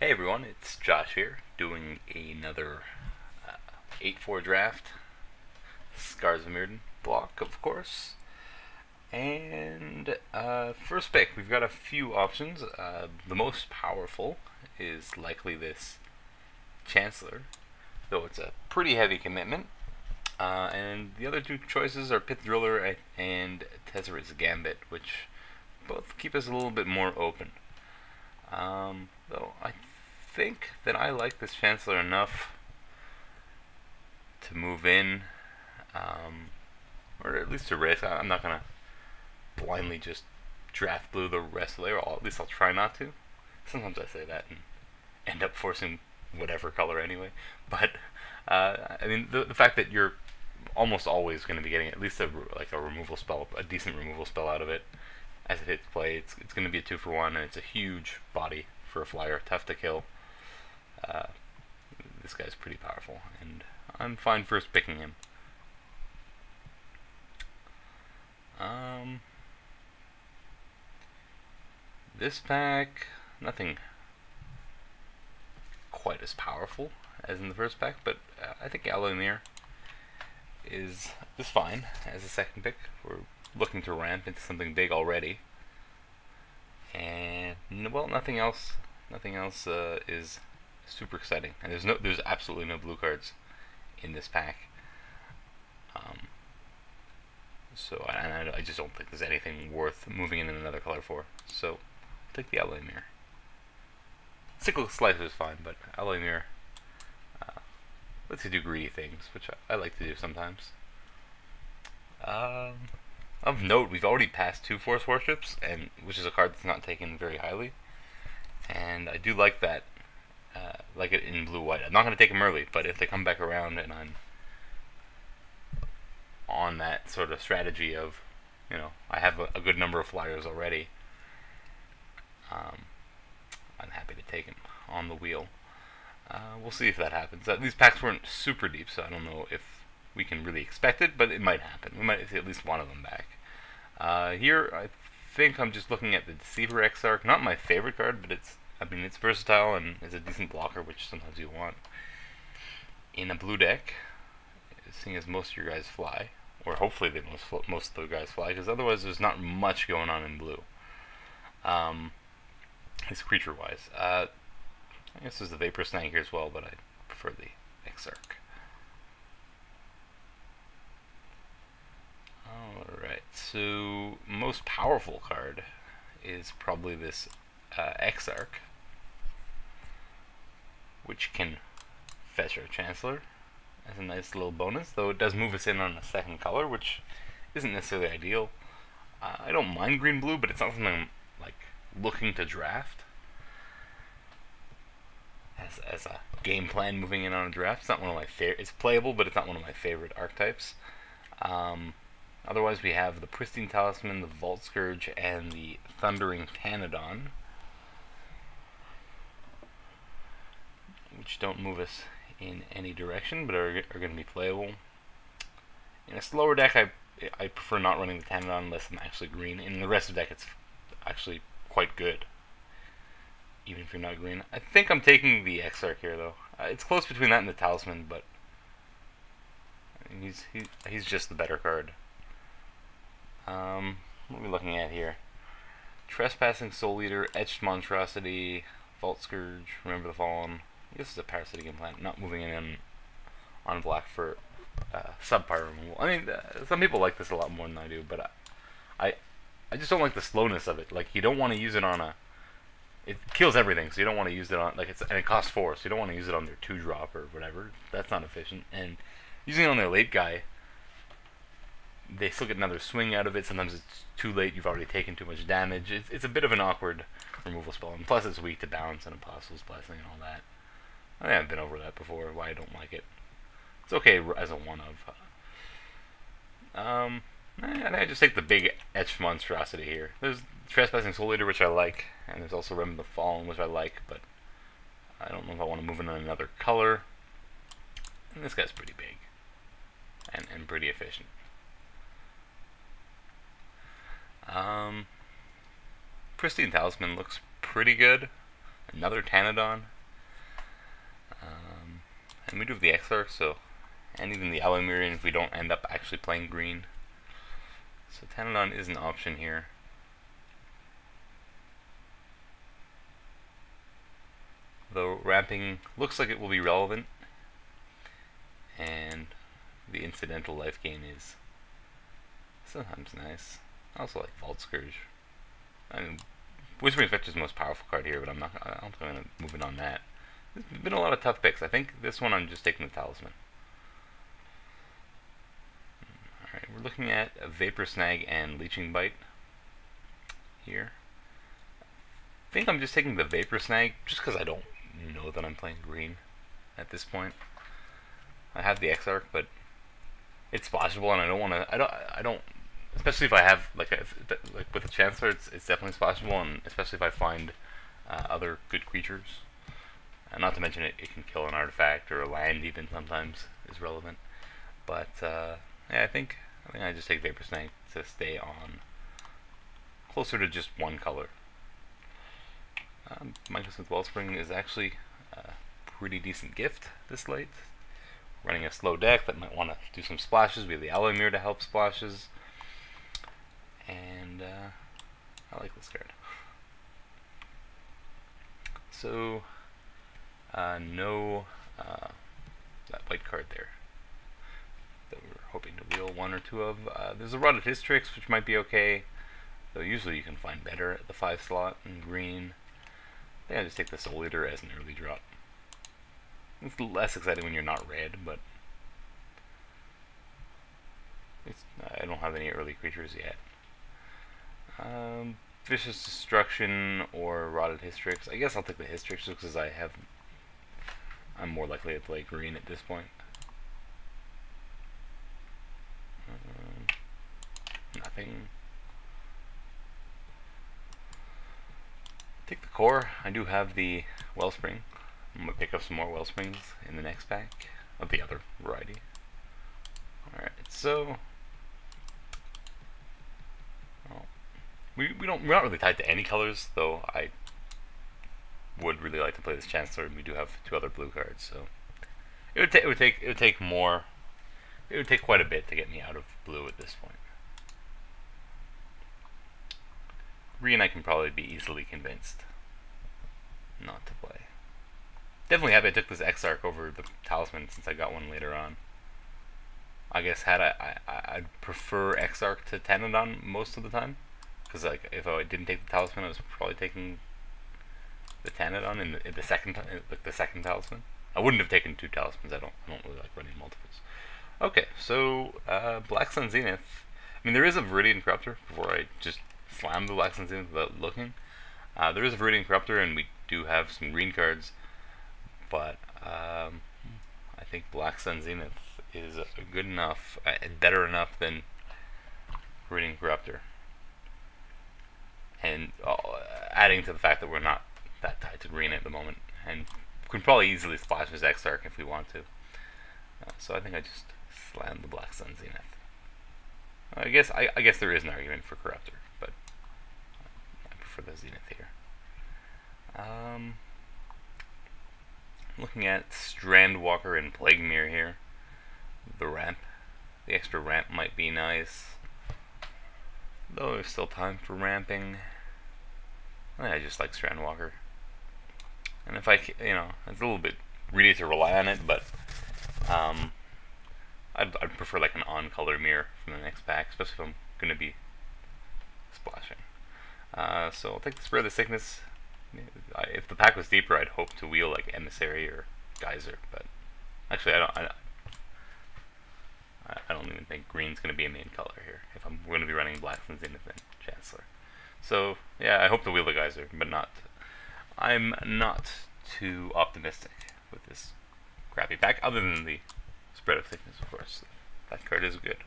Hey everyone, it's Josh here, doing another 8-4 draft, Scars of Mirrodin block, of course. And first pick, we've got a few options. The most powerful is likely this Chancellor, though it's a pretty heavy commitment. And the other two choices are Pith Driller and Tessera's Gambit, which both keep us a little bit more open. Though I think that I like this Chancellor enough to move in, or at least to risk. I'm not gonna blindly just draft blue the rest of the layer, or at least I'll try not to. Sometimes I say that and end up forcing whatever color anyway. But I mean, the fact that you're almost always going to be getting at least a removal spell, a decent removal spell out of it as it hits play. It's going to be a 2-for-1, and it's a huge body for a flyer, tough to kill. This guy's pretty powerful, and I'm fine first picking him. This pack, nothing quite as powerful as in the first pack, but I think Alloy Mirror is fine as a second pick. We're looking to ramp into something big already, and well, nothing else is super exciting, and there's absolutely no blue cards in this pack. So I just don't think there's anything worth moving in another color for. So I'll take the Alloy Mirror. Cyclic Slicer is fine, but Alloy Mirror lets you do greedy things, which I like to do sometimes. Of note, we've already passed 2 Force Warships, and which is a card that's not taken very highly, and I do like that. Like it in blue-white. I'm not going to take them early, but if they come back around and I'm on that sort of strategy of, I have a good number of flyers already, I'm happy to take them on the wheel. We'll see if that happens. These packs weren't super deep, so I don't know if we can really expect it, but it might happen. We might see at least one of them back. Here, I think I'm just looking at the Deceiver Exarch. Not my favorite card, but it's versatile and is a decent blocker, which sometimes you want in a blue deck, seeing as most of your guys fly, or hopefully most of the guys fly, because otherwise there's not much going on in blue. It's creature-wise. I guess there's the Vapor Snag here as well, but I prefer the Exarch. Alright, so most powerful card is probably this Exarch, which can fetch our Chancellor as a nice little bonus, though it does move us in on a second color, which isn't necessarily ideal. I don't mind green-blue, but it's not something I'm looking to draft as a game plan moving in on a draft. It's not one of my favorite. It's playable, but it's not one of my favorite archetypes. Otherwise, we have the Pristine Talisman, the Vault Scourge, and the Thundering Tanadon, which don't move us in any direction, but are going to be playable. In a slower deck, I prefer not running the Tanadon unless I'm actually green. In the rest of the deck, it's actually quite good, even if you're not green. I think I'm taking the Exarch here, though. It's close between that and the Talisman, but I mean, he's just the better card. What are we looking at here? Trespassing Soul Eater, Etched Monstrosity, Vault Scourge, Remember the Fallen. This is a parasitic implant, not moving in on black for subpar removal. I mean, some people like this a lot more than I do, but I just don't like the slowness of it. You don't want to use it on a... It kills everything, so you don't want to use it on... and it costs 4, so you don't want to use it on their 2-drop or whatever. That's not efficient. And using it on their late guy, they still get another swing out of it. Sometimes it's too late, you've already taken too much damage. It's a bit of an awkward removal spell, and plus it's weak to Balance and Apostle's Blessing and all that. I haven't been over that before, why I don't like it. It's okay as a one-of. I just take the big Etched Monstrosity here. There's Trespassing Soul Eater, which I like, and there's also Remember the Fallen, which I like, but I don't know if I want to move in another color. And this guy's pretty big, and pretty efficient. Pristine Talisman looks pretty good. Another Tanadon. And we do have the Exarch, so, and even the Alumirian if we don't end up actually playing green. So Tanadon is an option here. Though ramping looks like it will be relevant, and the incidental life gain is sometimes nice. I also like Vault Scourge. I mean, Whispering Spectre is the most powerful card here, but I don't think I'm going to move it on that. There's been a lot of tough picks. I think this one I'm just taking the Talisman. Alright, we're looking at a Vapor Snag and Leeching Bite here. I think I'm just taking the Vapor Snag just because I don't know that I'm playing green at this point. I have the Exarch, but it's splashable, and I don't want to. I don't. Especially if I have like with a Chancellor, it's definitely splashable, and especially if I find other good creatures. Not to mention it can kill an artifact or a land even sometimes is relevant. But yeah, I think I just take Vapor Snag to stay on closer to just one color. Microsmith Wellspring is actually a pretty decent gift this late. Running a slow deck that might want to do some splashes. We have the Alloymere to help splashes. And I like this card. So, no that white card there that we were hoping to wheel one or two of. There's a Rotted Hystrix, which might be okay, though usually you can find better at the 5 slot in green. I think I just take the Soul Eater as an early drop. It's less exciting when you're not red, but I don't have any early creatures yet. Vicious Destruction or Rotted Hystrix. I guess I'll take the Hystrix just because I'm more likely to play green at this point. Nothing. Take the core. I do have the Wellspring. I'm going to pick up some more Wellsprings in the next pack of the other variety. Alright, so we're not really tied to any colors, though I would really like to play this Chancellor, and we do have 2 other blue cards, so it would take quite a bit to get me out of blue at this point. Green I can probably be easily convinced not to play. Definitely happy I took this Exarch over the Talisman since I got one later on. I guess I'd prefer Exarch to Tanadon most of the time. Because like if I didn't take the Talisman, I was probably taking the Tanadon in the second Talisman. I wouldn't have taken 2 Talismans. I don't really like running multiples. Okay, so Black Sun Zenith. I mean, there is a Viridian Corruptor. Before I just slam the Black Sun Zenith without looking, there is a Viridian Corruptor, and we do have some green cards. But I think Black Sun Zenith is good enough, better enough than Viridian Corruptor. And adding to the fact that we're not that tied to green at the moment, and can probably easily splash his Exarch if we want to. So I think I just slam the Black Sun Zenith. I guess there is an argument for Corruptor, but I prefer the Zenith here. Looking at Strandwalker and Plaguemere here. The ramp, the extra ramp might be nice. Though there's still time for ramping. I just like Strandwalker. And if it's a little bit greedy to rely on it, but I'd prefer like an on-color mirror from the next pack, especially if I'm going to be splashing. So I'll take the Spread of the Sickness. If the pack was deeper, I'd hope to wheel like Emissary or Geyser, but actually I don't even think green's going to be a main color here. If I'm going to be running Black Sun Zenith and Chancellor. So yeah, I hope to wheel the Geyser, but I'm not too optimistic with this crappy pack, other than the Spread of Thickness, of course. That card is good.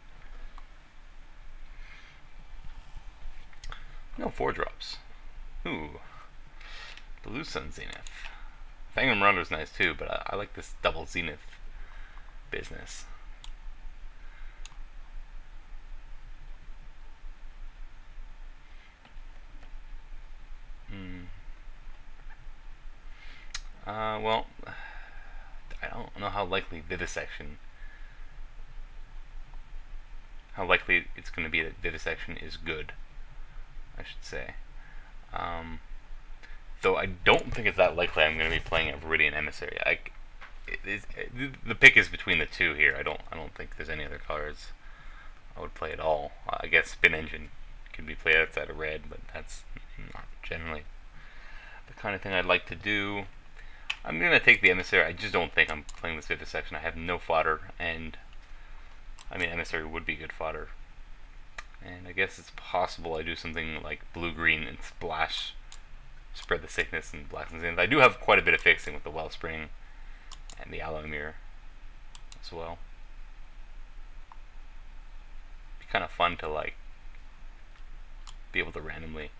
No 4-drops. Ooh. Blue Sun Zenith. Fangum Runner's nice too, but I like this double Zenith business. Well, don't know how likely Vivisection, how likely it's going to be that Vivisection is good, I should say. Um, though I don't think it's that likely I'm going to be playing a Viridian Emissary. The pick is between the two here. I don't think there's any other cards I would play at all. I guess Spin Engine could be played outside of red, but that's not generally the kind of thing I'd like to do. I'm going to take the Emissary. I just don't think I'm playing this Vivisection. I have no fodder, and I mean, Emissary would be good fodder. And I guess it's possible I do something like blue-green and splash, spread the sickness and Black Sands. I do have quite a bit of fixing with the Wellspring and the Alloy Mirror as well. It'd be kind of fun to like be able to randomly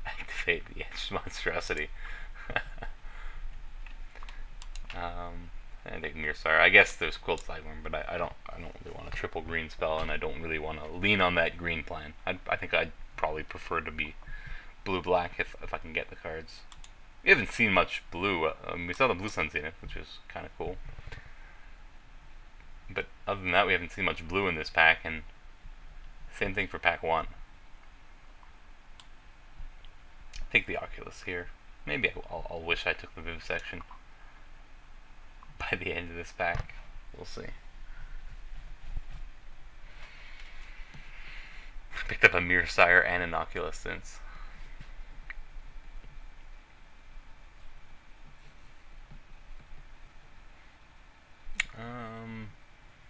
activate the Edge Monstrosity. I think Mirror. I guess there's Quilt Sideworm, but I don't really want a triple green spell, and I don't really want to lean on that green plan. I think I'd probably prefer to be blue-black if I can get the cards. We haven't seen much blue. We saw the Blue Sun Zenith, which is kind of cool. But other than that, we haven't seen much blue in this pack, and same thing for pack 1. Take the Oculus here. Maybe I'll wish I took the Vivisection by the end of this pack. We'll see. Picked up a Mirror Sire and an Oculus since.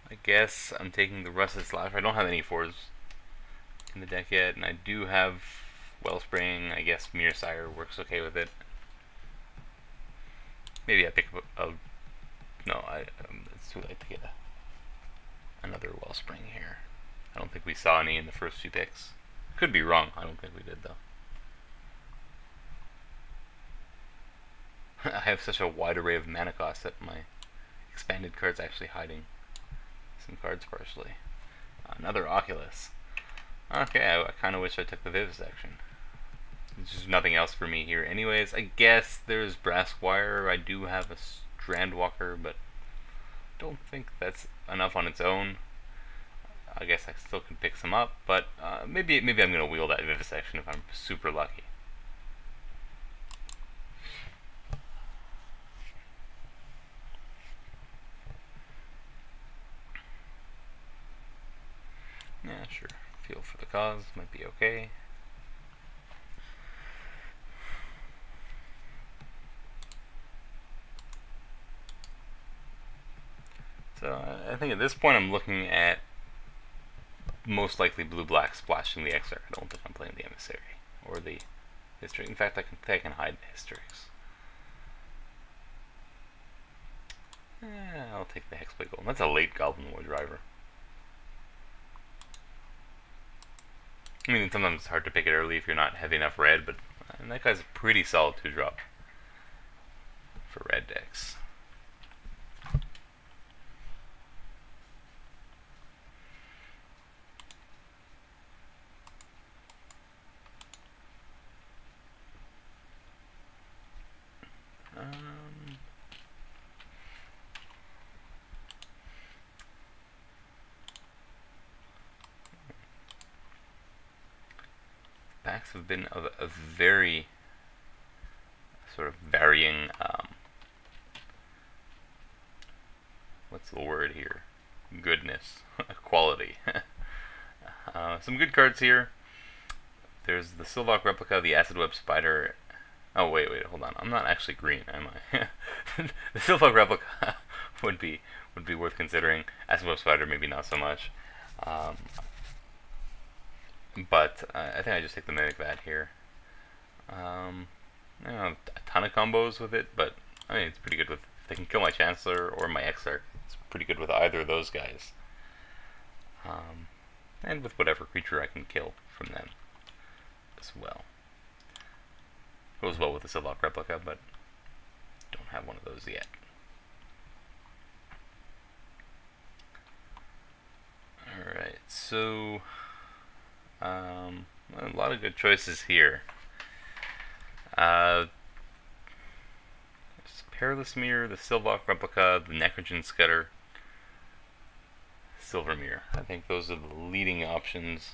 I guess I'm taking the Rusted Slasher. I don't have any 4s in the deck yet, and I do have Wellspring. I guess Mirror Sire works okay with it. Maybe I pick up a no, it's too late to get another Wellspring here. I don't think we saw any in the first few picks. Could be wrong. I don't think we did, though. I have such a wide array of mana cost that my expanded card's actually hiding some cards partially. Another Oculus. Okay, I kind of wish I took the Vivisection. There's just nothing else for me here. Anyways, I guess there's Brass Wire. I do have a Strandwalker, but don't think that's enough on its own. I guess I still can pick some up, but maybe I'm gonna wheel that Vivisection if I'm super lucky. Yeah, sure. Feel for the cause might be okay. So I think at this point I'm looking at most likely blue-black splashing the Exarch. I don't think I'm playing the Emissary or the History. In fact, I can hide the Histories. I'll take the Hexblade Golem. That's a late Goblin War driver. I mean, sometimes it's hard to pick it early if you're not heavy enough red, but that guy's a pretty solid 2-drop for red decks. Packs have been of a very sort of varying, what's the word here? Goodness. Quality. Some good cards here. There's the Sylvok Replica, the Acid Web Spider. Oh, wait, hold on. I'm not actually green, am I? The Sylvok Replica would be worth considering. Acid Web Spider, maybe not so much. But I think I just take the Mimic Vat here. I don't have a ton of combos with it, but I mean, it's pretty good with, if they can kill my Chancellor or my Exarch, it's pretty good with either of those guys. And with whatever creature I can kill from them as well. Goes well with the Sylvok Replica, but don't have one of those yet. Alright, so a lot of good choices here. There's Perilous Mirror, the Silvok Replica, the Necrogen Scudder, Silver Mirror. I think those are the leading options.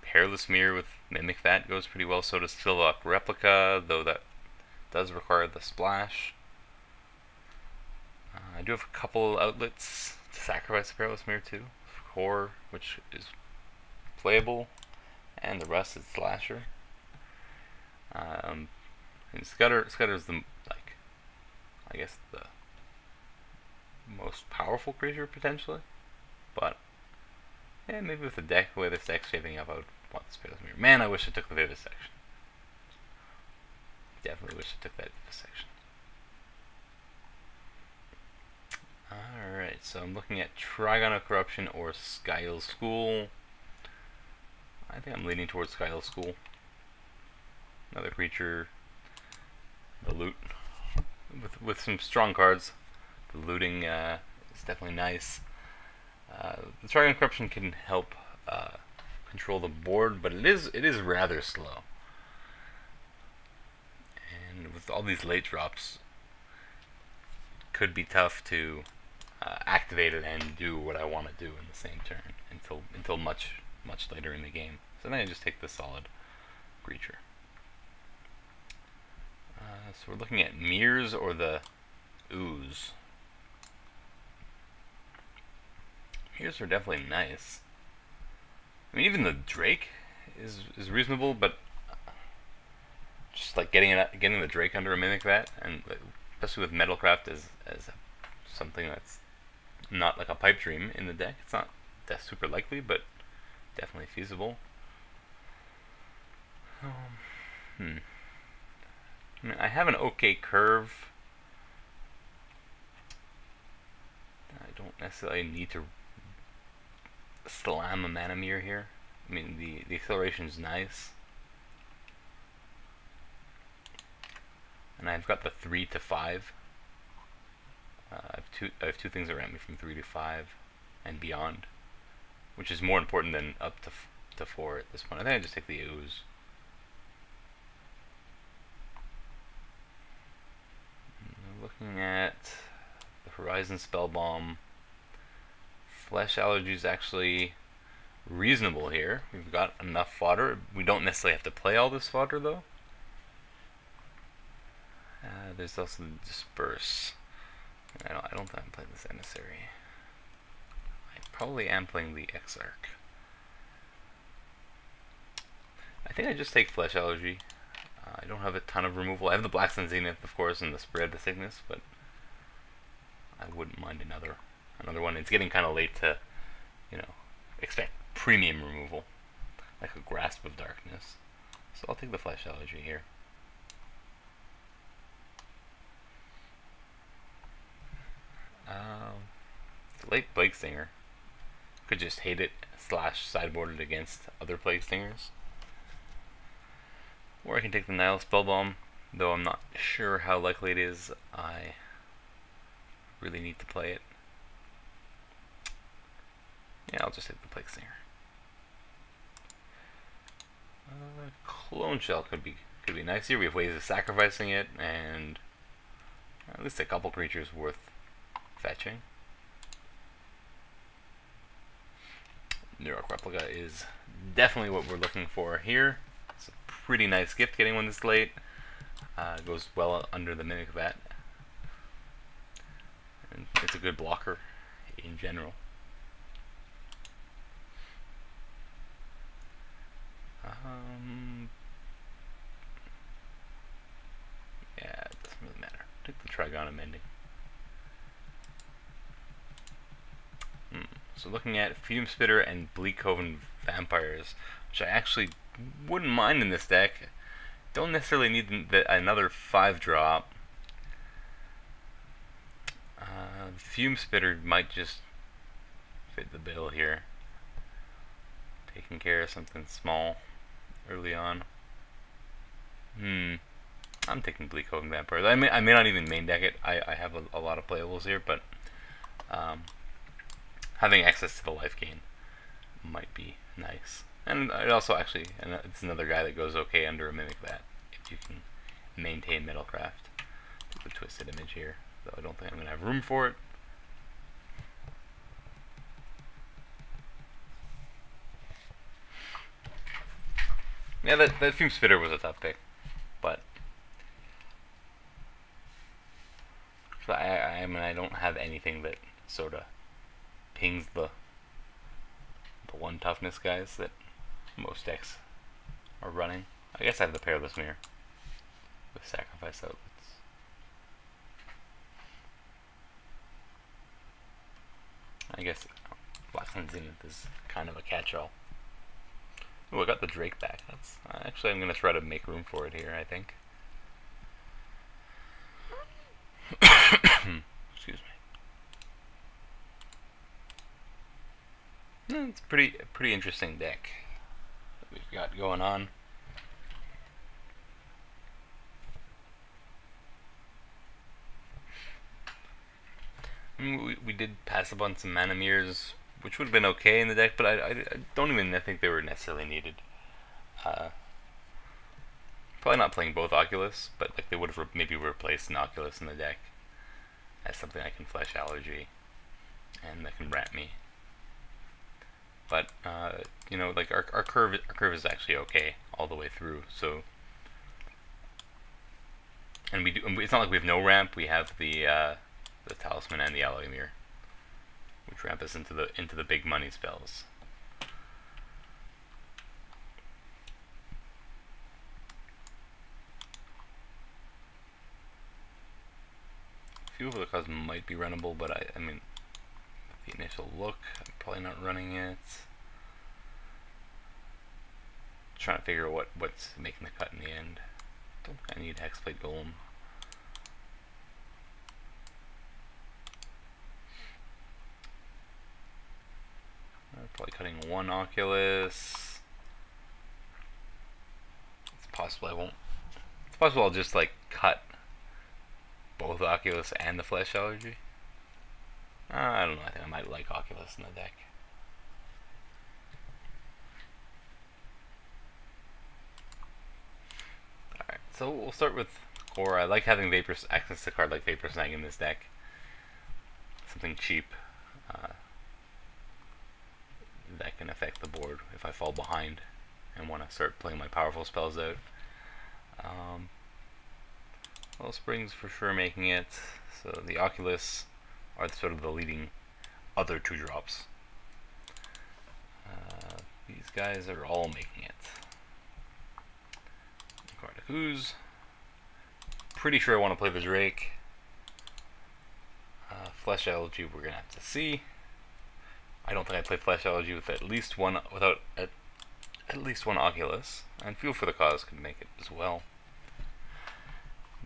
Perilous Mirror with Mimic That goes pretty well. So does Silvok Replica, though that does require the splash. I do have a couple outlets to sacrifice the Perilous Mirror to. Core, which is playable, and the rest is Slasher. And Scudder's the, like, I guess the most powerful creature potentially, but yeah, maybe with the deck, the way this deck's shaping up, I would want this Perilous Mirror. Man, I wish I took the Vivisection. Definitely wish I took that Vivisection. Alright, so I'm looking at Trigon of Corruption or Skyle's School. I think I'm leaning towards Skyle's School. Another creature, the loot, with some strong cards. The looting is definitely nice. The Trigon Corruption can help control the board, but it is rather slow. And with all these late drops, it could be tough to activate it and do what I want to do in the same turn until much later in the game. So then I just take the solid creature. So we're looking at Mirrors or the Ooze. Mirrors are definitely nice. I mean, even the Drake is reasonable, but just like getting the Drake under a Mimic Vat, and especially with Metalcraft as something that's not like a pipe dream in the deck. It's not that super likely, but definitely feasible. I mean, I have an okay curve. I don't necessarily need to slam a Mana Mirror here. I mean, the acceleration is nice. And I've got the 3 to 5. I have two things around me from 3 to 5 and beyond, which is more important than up to 4 at this point. I think I just take the Ooze. Looking at the Horizon Spellbomb, Flesh Allergy is actually reasonable here. We've got enough fodder. We don't necessarily have to play all this fodder though. There's also the Disperse. I don't think I'm playing this Emissary. I probably am playing the Exarch. I think I just take Flesh Allergy. I don't have a ton of removal. I have the Black Sun Zenith, of course, and the Spread the Sickness, but I wouldn't mind another one. It's getting kind of late to, expect premium removal, like a Grasp of Darkness. So I'll take the Flesh Allergy here. The late Plague Stinger. Could just hate it, / sideboard it against other Plague Stingers. Or I can take the Nihil Spellbomb, though I'm not sure how likely it is I really need to play it. Yeah, I'll just take the Plague Stinger. Clone Shell could be nice here. We have ways of sacrificing it, and at least a couple creatures worth fetching. Neurok Replica is definitely what we're looking for here. It's a pretty nice gift getting one this late. Goes well under the Mimic Vat. And it's a good blocker in general. Yeah, it doesn't really matter. Take the Trigon Amending. So looking at Fume Spitter and Bleak Coven Vampires, which I actually wouldn't mind in this deck. Don't necessarily need another 5-drop. Fume Spitter might just fit the bill here. Taking care of something small early on. I'm taking Bleak Coven Vampires. I may not even main deck it. I have a lot of playables here, but having access to the life gain might be nice. And it also it's another guy that goes okay under a Mimic Vat you can maintain Metalcraft. Do the twisted image here, though I don't think I'm going to have room for it. Yeah, that Fume Spitter was a tough pick, but so I mean I don't have anything that sort of pings the one toughness guys that most decks are running. I guess I have the Perilous Mirror with Sacrifice Outlets. I guess Black Sun Zenith is kind of a catch-all. Oh, I got the Drake back. That's actually I'm gonna try to make room for it here. I think. Excuse me. It's a pretty interesting deck that we've got going on. I mean, we did pass up on some Mana Mirrors, which would have been okay in the deck, but I don't even think they were necessarily needed. Probably not playing both Oculus, but like they would have maybe replaced an Oculus in the deck as something I can Flesh Allergy and that can ramp me. But you know, like our curve is actually okay all the way through. So, and we do. It's not like we have no ramp. We have the Talisman and the Alloy Mirror, which ramp us into the big money spells. A few of the cards might be runnable, but I mean, the initial look, I'm probably not running it. Trying to figure out what's making the cut in the end. Don't think I need Hexblade Golem. Probably cutting one Oculus. It's possible I won't. It's possible I'll just like cut both Oculus and the Flesh Allergy. I don't know. I think I might like Oculus in the deck. Alright, so we'll start with Core. I like having access to a card like Vapor Snag in this deck. Something cheap. That can affect the board if I fall behind and want to start playing my powerful spells out. Well, Springs for sure making it. So the Oculus are sort of the leading other 2-drops. These guys are all making it. Who's pretty sure I want to play the Drake. Flesh Allergy we're gonna have to see. I don't think I'd play Flesh Allergy with at least one Oculus, and Fuel for the Cause could make it as well.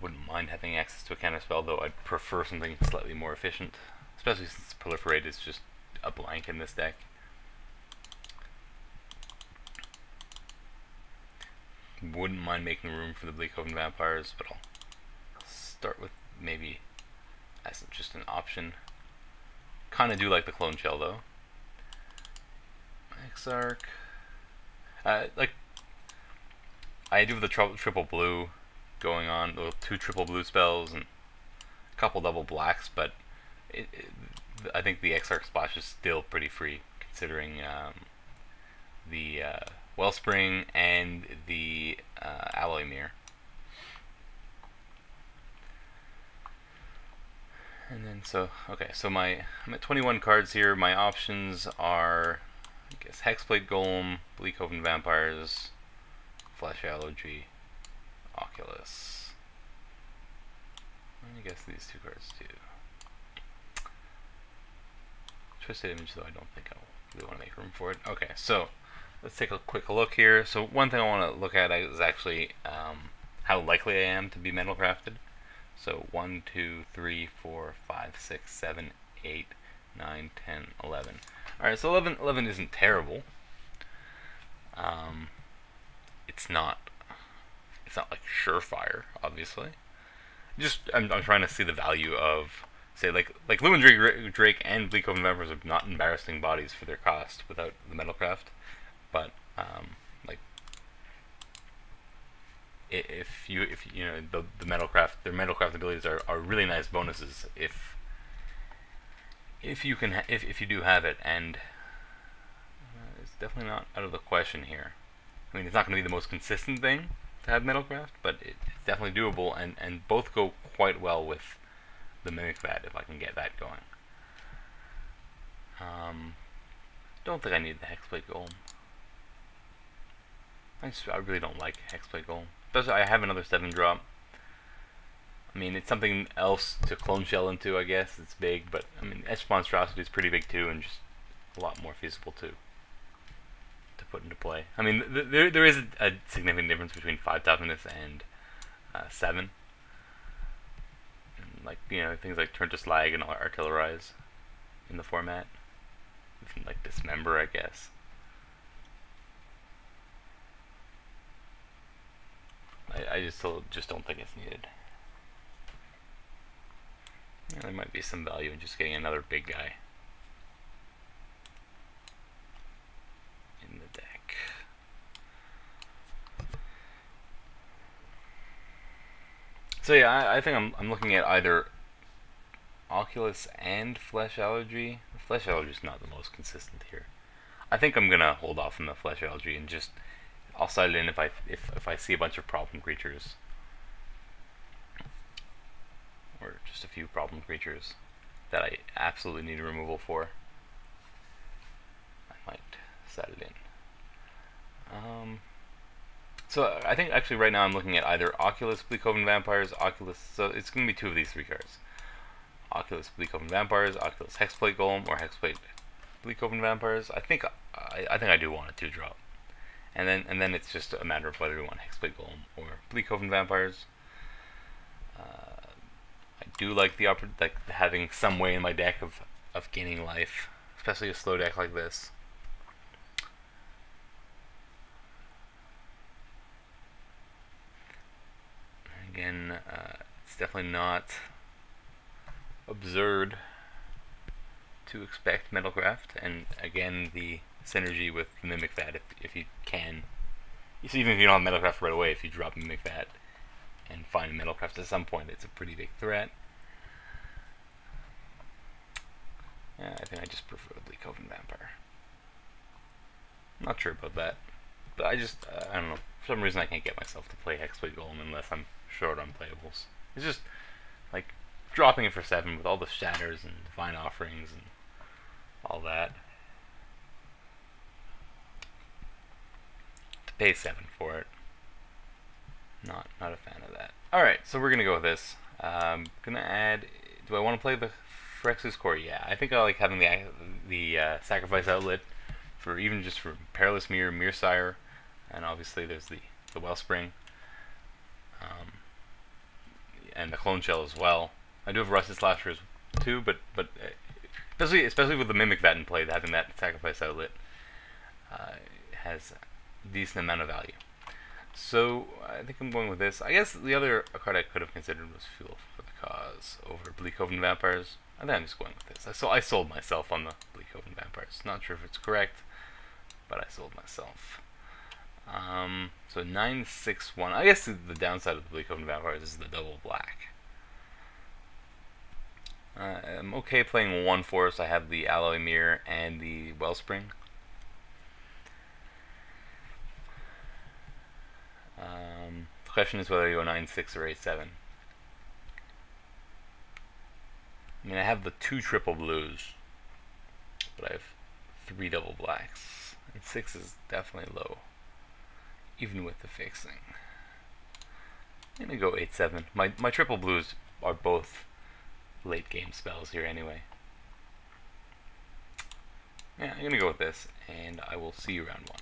Wouldn't mind having access to a counterspell, though I'd prefer something slightly more efficient, especially since Proliferate is just a blank in this deck. Wouldn't mind making room for the Bleakhoven Vampires, but I'll start with maybe as just an option. Kind of do like the Clone Shell though. Exarch. Like I do the triple blue going on, the 2 triple blue spells and a couple double blacks, but I think the Exarch splash is still pretty free considering the Wellspring and the Alloy Mirror. And then so I'm at 21 cards here. My options are, I guess, Hexblade Golem, Bleakhoven Vampires, Flesh Allergy, Oculus. I guess these 2 cards too. Twisted Image, though I don't think I really want to make room for it. Okay, so let's take a quick look here. So one thing I want to look at is actually how likely I am to be metal crafted. So 1, 2, 3, 4, 5, 6, 7, 8, 9, 10, 11. Alright, so 11 isn't terrible. It's not like surefire, obviously. Just I'm trying to see the value of, say, like Lumen Drake and Bleakhoven Vampires are not embarrassing bodies for their cost without the Metalcraft, but like if you know the metalcraft, their metalcraft abilities are really nice bonuses if you can if you do have it, and it's definitely not out of the question here. I mean, it's not going to be the most consistent thing to have metalcraft, but it's definitely doable, and both go quite well with the mimic vat if I can get that going. Don't think I need the hexplate golem. I really don't like hexplate golem. Especially I have another 7 drop. I mean, it's something else to clone shell into, I guess. It's big, but I mean, Etched Monstrosity is pretty big too, and just a lot more feasible to put into play. I mean, there is a significant difference between 5 toughness and 7. And like, you know, things like turn to slag and artillerize in the format. Even like dismember, I guess. I just don't think it's needed. Yeah, there might be some value in just getting another big guy in the deck. So yeah, I think I'm looking at either Oculus and Flesh Allergy. The Flesh Allergy is not the most consistent here. I think I'm gonna hold off on the Flesh Allergy and just I'll side it in if I see a bunch of problem creatures, or just a few problem creatures that I absolutely need removal for. I might set it in. So I think actually right now I'm looking at either Oculus, Bleakhoven Vampires, Oculus. So it's going to be 2 of these 3 cards: Oculus, Bleakhoven Vampires, Oculus Hexplate Golem, or Hexplate Bleakhoven Vampires. I think I do want a 2-drop. And then it's just a matter of whether we want Hexplate Golem or Bleakhoven Vampires. I do like having some way in my deck of gaining life, especially a slow deck like this. Again, it's definitely not absurd to expect metalcraft, and again the synergy with Mimic Vat if you can. So even if you don't have metalcraft right away, if you drop Mimic Vat and find metalcraft at some point, it's a pretty big threat. Yeah, I think I just prefer the Bleakhoven Vampire. I'm not sure about that, but I don't know. For some reason I can't get myself to play Hexplate Golem unless I'm short on playables. It's just like dropping it for 7 with all the shatters and divine offerings and all that. To pay 7 for it. Not a fan of that. Alright, so we're gonna go with this. Gonna add. Do I want to play the Phyrexia's Core? Yeah, I think I like having the sacrifice outlet for even just for Perilous Mirror, Mirror, and obviously there's the Wellspring, and the Clone Shell as well. I do have Rusted Slashers too, but especially with the Mimic Vat in play, having that sacrifice outlet has a decent amount of value. So I think I'm going with this. I guess the other card I could have considered was Fuel for the Cause over Bleakhoven Vampires. I think I'm just going with this. I sold myself on the Bleakhoven Vampires. Not sure if it's correct, but I sold myself. So 9/6/1. I guess the downside of the Bleakhoven Vampires is the double black. I'm okay playing 1 forest. I have the Alloy Mirror and the Wellspring. The question is whether you go 9/6 or 8/7. I mean, I have the 2 triple blues, but I have 3 double blacks, and 6 is definitely low, even with the fixing. I'm gonna go 8/7. My triple blues are both late game spells here anyway. Yeah, I'm gonna go with this, and I will see you round 1.